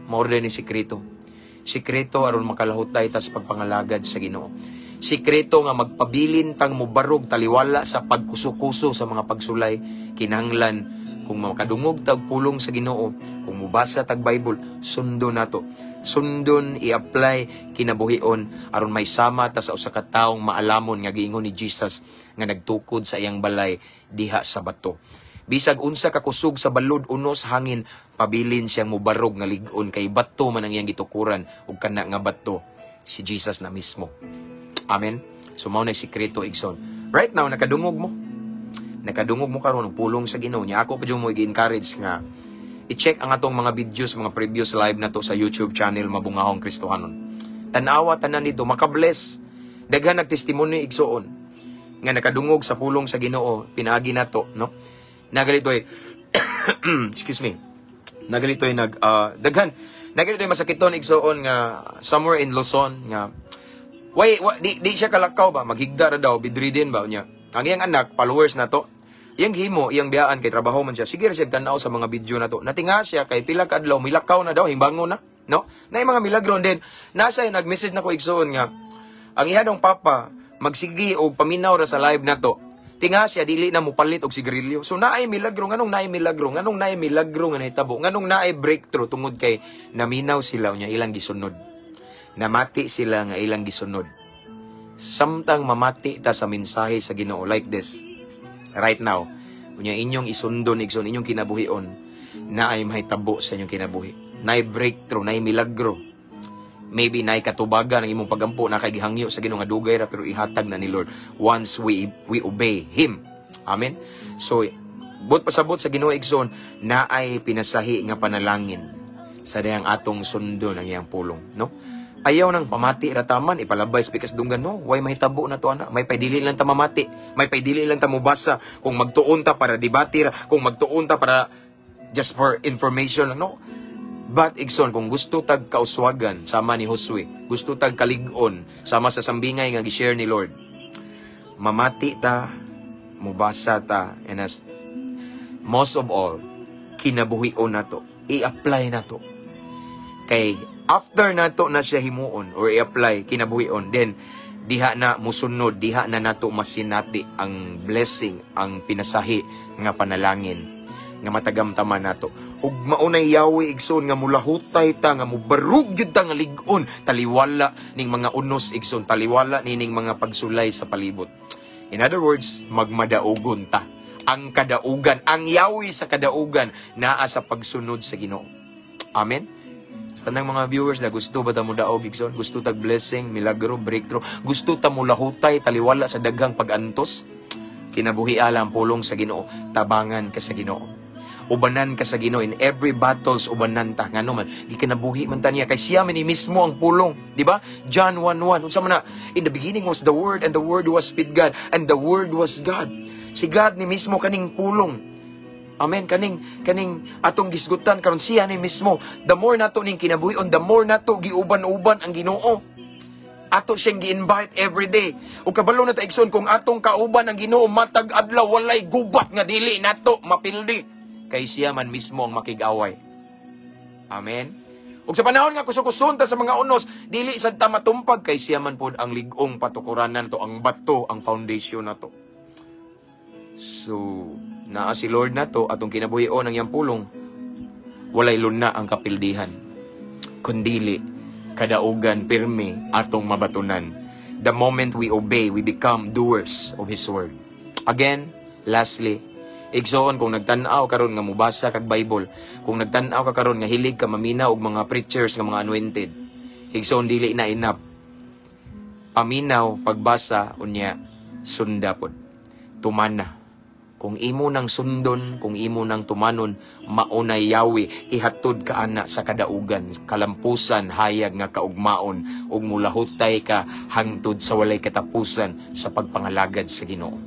mao ni sikreto. Sikreto aron makalahutay ta sa pagpangalagad sa Ginoo. Sikreto nga magpabilin tang mubarog taliwala sa pagkuso-kuso sa mga pagsulay. Kinahanglan kung makadungog tag pulong sa Ginoo, kung mubasa tag Bible, sundo nato. Sundon, i-apply, kinabuhion, aron may sama ta sa usa ka taong maalamon nga giingon ni Jesus nga nagtukod sa iyang balay diha sa bato. Bisag unsa ka kusog sa balod unos hangin, pabilin siyang mubarog nga lig-on kay bato man ang iyang gitukuran ug kana nga bato si Jesus na mismo. Amen. So mao na sikreto igsoon. Right now nakadungog mo. Nakadungog mo karon og pulong sa Ginoo niya. Ako pa jud mo i-encourage nga i-check ang atong mga videos, mga previous live na to sa YouTube channel Mabungahong Kristohanon. Tanawa tanan nito makabless. Daghan nagtestimony igsoon nga nakadungog sa pulong sa Ginoo pinaagi nato, no? Nagalitoy excuse me. Nagalitoy daghan nagalitoy masakiton igsoon nga somewhere in Luzon nga di siya kalakaw ba, maghigda ra daw, bedridden ba niya. Ang iyang anak, followers na to, iyang himo, iyang biyaan kay trabaho man siya. Sige siya tanaw sa mga video na to. Natinga siya kay pila ka adlaw, milakaw na daw, himbango na, no? Na yung mga milagro din. Nasa nag-message na ko igsoon nga ang ihadong papa magsigi og paminaw ra sa live nato. Tinga siya dili na mupalit og sigarilyo. So naay milagro, nganong naay milagro nga nahitabo, nganong naay breakthrough tungod kay naminaw sila unya ilang gisunod. Namati sila nga ilang gisunod. Samtang mamati ta sa mensahe sa Ginoo like this. Right now, unya inyong isundon igsoon inyong kinabuhion, naay mahitabo sa inyong kinabuhi. Naay breakthrough, naay milagro. Maybe naay katubagan ang imong pagampo na kay gihangyo sa Ginoo nga dugay ra pero ihatag na ni Lord once we obey Him. Amen. So but pasabot sa Ginoo igsoon naay pinasahi nga panalangin sa dayang atong sundon ang iyang pulong, no? Ayaw nang pamati rataman ipalabay because dunggan no, why mahitabo na to ana? May paidili lang ta mamati, may paidili lang ta mobasa kung magtuon ta para debate, kung magtuon ta para just for information, no? But igsoon kung gusto tag kauswagan sama ni Josue, gusto tag kalig-on sama sa sambingay nga gi-share ni Lord, mamati ta, mubasa ta, and as most of all, kinabuhion nato, i-apply nato. Kay after nato na siya himuon or i-apply kinabuhion, then diha na musunod, diha na nato masinati ang blessing, ang pinasahi nga panalangin nga matagamtaman nato. Ug maunay yawi igsoon nga mulahutay ta, nga mubarug gyud ta nga lig-on, taliwala ning mga unos igsoon, taliwala nining mga pagsulay sa palibot. In other words, magmadaugon ta. Ang kadaugan, ang yawi sa kadaugan naa sa pagsunod sa Ginoo. Amen. Sa tanang mga viewers na gusto ba ta mo daog igsoon, gusto tag blessing, milagro, breakthrough, gusto ta mo lahutay taliwala sa daghang pag-antos, kinabuhi ala ang pulong sa Ginoo, tabangan ka sa Ginoo. Ubanan ka sa Ginoo in every battles, ubanan ta ngano man gikinabuhi man ta niya kay siya man ni mismo ang pulong, di ba? John 1:1 unsa man na, in the beginning was the Word and the Word was with God and the Word was God. Si God ni mismo kaning pulong. Amen. Kaning atong gisgutan karon siya ni mismo. The more nato ning kinabuhion, the more nato giuban-uban ang Ginoo. Ato siyang gi-invite every day. O kabalo na ta igsoon kung atong kauban ang Ginoo matag adlaw walay gubat nga dili nato mapildi. Kay siya man mismo ang makig-away. Amen. Ug sa panahon nga kusukuson ta sa mga unos, dili sad ta matumpag kay siya man pod ang lig-ong patukuranan to, ang bato, ang foundation nato. So, naa si Lord nato atong kinabuhion ang iyang pulong. Walay luna ang kapildihan. Kundili kadaugan pirmi atong mabatunan. The moment we obey, we become doers of His word. Again, lastly, igsoon kung nagtan-aw karon nga mubasa kag Bible, kung nagtan-aw ka karon nga hilig ka mamina og mga preachers nga mga anointed, igsoon dili na enough. Paminaw, pagbasa unya sunda pod. Tumana. Kung imo nang sundon, kung imo nang tumanon, maunay yawi ihatod ka ana sa kadaugan, kalampusan hayag nga kaugmaon ug mulahutay ka hangtod sa walay katapusan sa pagpangalagad sa Ginoo.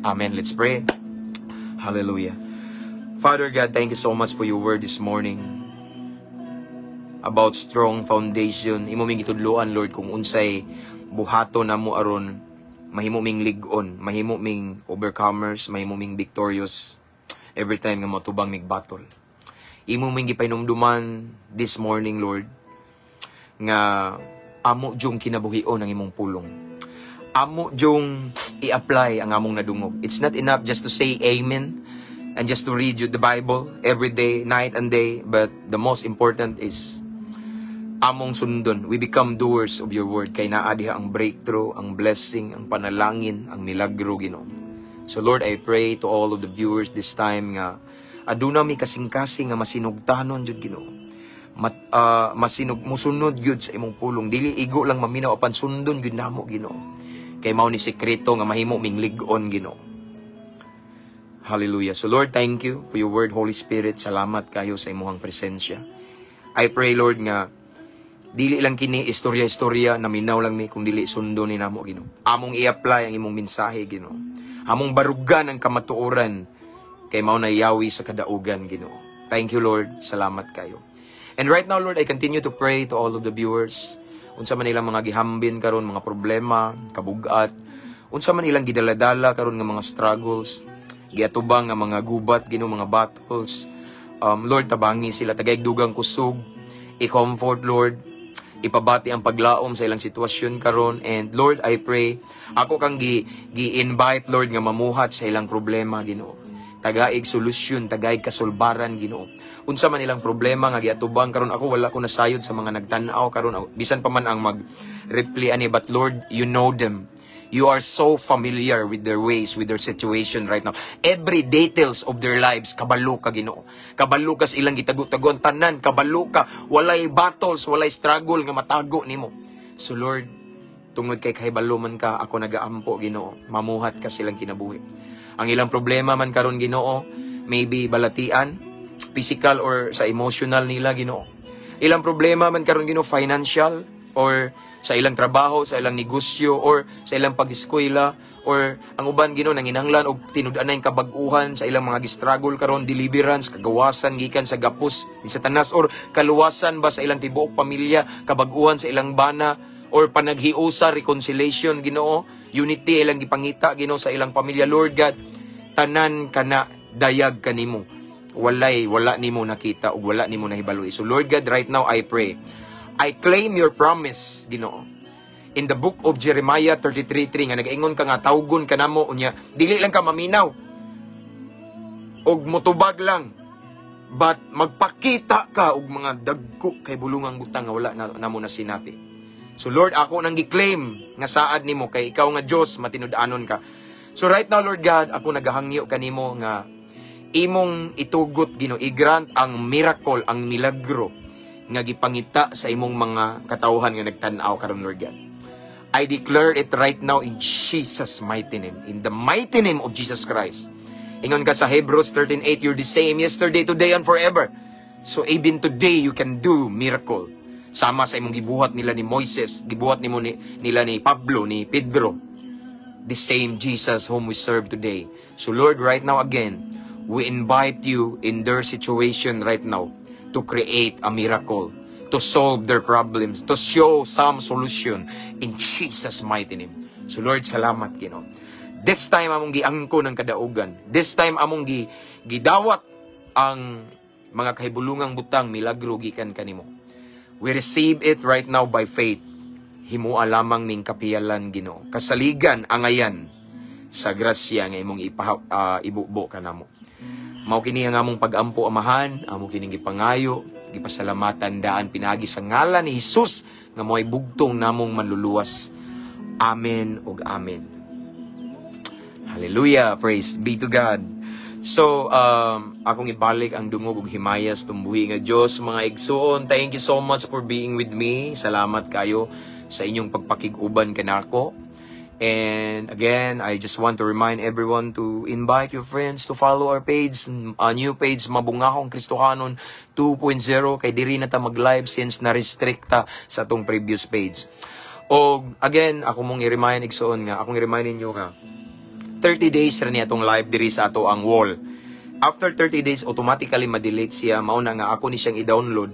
Amen. Let's pray. Hallelujah. Father God, thank you so much for your word this morning about strong foundation. Imo ming gitudloan, Lord, kung unsay buhato namo aron mahimo ming lig-on, mahimo ming overcomers, mahimo ming victorious every time nga motubang mig battle. Imo ming gipainumduman this morning, Lord, nga amo jung kinabuhion ang imong pulong. Amo jung i-apply ang among nadungog. It's not enough just to say amen and just to read you the Bible every day, night and day, but the most important is among sundon. We become doers of your word. Kay naa diha ang breakthrough, ang blessing, ang panalangin, ang milagro, Ginoo. So Lord, I pray to all of the viewers this time nga aduna mi kasing-kasing nga masinugtanon jud, Ginoo. Masinog musunod gyud sa imong pulong. Dili igo lang maminaw apan sundon gyud namo, Ginoo. Kay mao ni sekreto nga mahimo ming lig-on, Ginoo. Hallelujah. So Lord, thank you for your word, Holy Spirit. Salamat kayo sa imong presensya. I pray, Lord, nga dili lang kini istorya-istorya na minaw lang mi kung dili sundo ni namo, Ginoo. Among i-apply ang imong mensahe, Ginoo. Among barugan ang kamatuoran kay mao na yawi sa kadaugan, Ginoo. Thank you, Lord. Salamat kayo. And right now, Lord, I continue to pray to all of the viewers. Unsa man ilang mga gihambin karon, mga problema, kabugat, unsa man ilang gidaladala karon nga mga struggles, giatubang nga mga gubat, Ginoo, mga battles. Lord, tabangi sila, tagaig dugang kusog, i-comfort, Lord. ipabati ang paglaom sa ilang sitwasyon karon. And Lord, I pray ako kang gi-invite Lord nga mamuhat sa ilang problema, Ginoo. Tagaig solusyon, tagaig kasulbaran, Ginoo. Unsa man ilang problema nga giatubang karon, ako wala ko nasayod sa mga nagtan-aw karon, bisan pa man ang mag-reply ani, but Lord, you know them. You are so familiar with their ways, with their situation right now. Every details of their lives, kabalo ka, Ginoo. Kabalo ka sa ilang gitago-tago ang tanan, kabalo ka, walay battles, walay struggle nga matago nimo. So Lord, tungod kay kahibalo man ka, ako nagaampo, Ginoo. Mamuhat ka silang kinabuhi. Ang ilang problema man karon, Ginoo, maybe balatian, physical or sa emotional nila, Ginoo. Ilang problema man karon, Ginoo, financial, or sa ilang trabaho, sa ilang negosyo, or sa ilang pag-eskwela, or ang uban, Ginoo, nanginahanglan og tinud-an na yung kabag-uhan sa ilang mga gistruggle karon, deliverance, kagawasan gikan sa gapos ni Satanas, or kaluwasan ba sa ilang tibuok pamilya, kabag-uhan sa ilang bana, or panaghiusa, reconciliation, Ginoo, unity ilang gipangita, Ginoo, sa ilang pamilya. Lord God, tanan kana dayag kanimo, wala nimo nakita ug wala nimo nahibalo. So Lord God, right now I pray, I claim your promise, Ginoo. In the book of Jeremiah 33:3 nga nagaingon ka nga tawgon kanamo unya, dili lang ka maminaw og motubag lang, but magpakita ka og mga dagko kay bulungang butang nga wala namo na sinati. So Lord, ako nang gi-claim nga saad nimo kay ikaw nga Dios, matinud-anon ka. So right now, Lord God, ako nagahangyo kanimo nga imong itugot, Ginoo, i-grant ang miracle, ang milagro nga gipangita sa imong mga katawhan nga nagtan-aw karon, Lord God. I declare it right now in Jesus' mighty name. In the mighty name of Jesus Christ. Ingon ka sa Hebrews 13:8, you're the same yesterday, today, and forever. So even today, you can do miracle. Sama sa imong gibuhat nila ni Moises, gibuhat nila ni Pablo, ni Pedro. The same Jesus whom we serve today. So Lord, right now again, we invite you in their situation right now to create a miracle, to solve their problems, to show some solution in Jesus' mighty name. So Lord, salamat, Ginoo. This time among giangko ng kadaugan. This time among gidawat ang mga kahibulungang butang, milagro gikan kanimo. We receive it right now by faith. Himua lamang ning kapiyalan, Ginoo. Kasaligan angayan sa grasya nga imong ibubo kanamo. Mao kini nga among pag-ampo, Amahan, amo kining gipangayo, gipasalamatan daan pinagi sa ngalan ni Hesus nga mo'y bugtong namong manluluwas. Amen ug amen. Hallelujah, praise be to God. So, akong ibalik ang dungog ug himayas tumbuhi nga Dios, mga igsoon. Thank you so much for being with me. Salamat kayo sa inyong pagpakig-uban kanako. And again, I just want to remind everyone to invite your friends to follow our page, new page, Mabungahong Kristohanon 2.0, kay diri na ta mag-live since na-restricta sa atong previous page. O again, ako mong i-remind igsoon nga, akong i-remind ninyo nga, 30 days rin atong live diri sa ato ang wall. After 30 days, automatically ma-delete siya. Mauna nga ako ni siyang i-download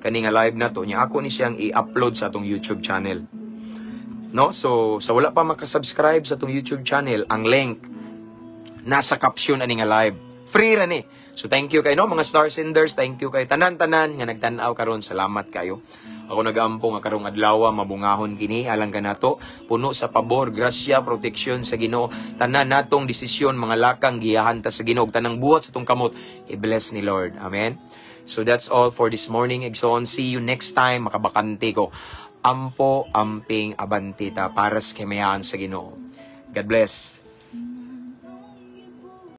kani nga live na to niya, ako ni siyang i-upload sa atong YouTube channel. No? So, sa wala pa makasubscribe sa itong YouTube channel, ang link nasa caption ani nga live. Free ra ni. So, thank you kayo, no? Mga star senders, thank you kayo. Tanan-tanan nga nagtanaw karon, salamat kayo. Ako nag-aampo nga karong adlaw, mabungahon kini, alang ka nato, puno sa pabor, grasya, proteksyon sa Ginoo. Tanan natong desisyon, mga lakang giyahanta sa Ginoo, tanang buhat sa itong kamot, i-bless ni Lord. Amen? So, that's all for this morning. Exon, see you next time, makabakante ko. Ampo, amping, abantita, para sa kemayaan sa Ginoo. God bless.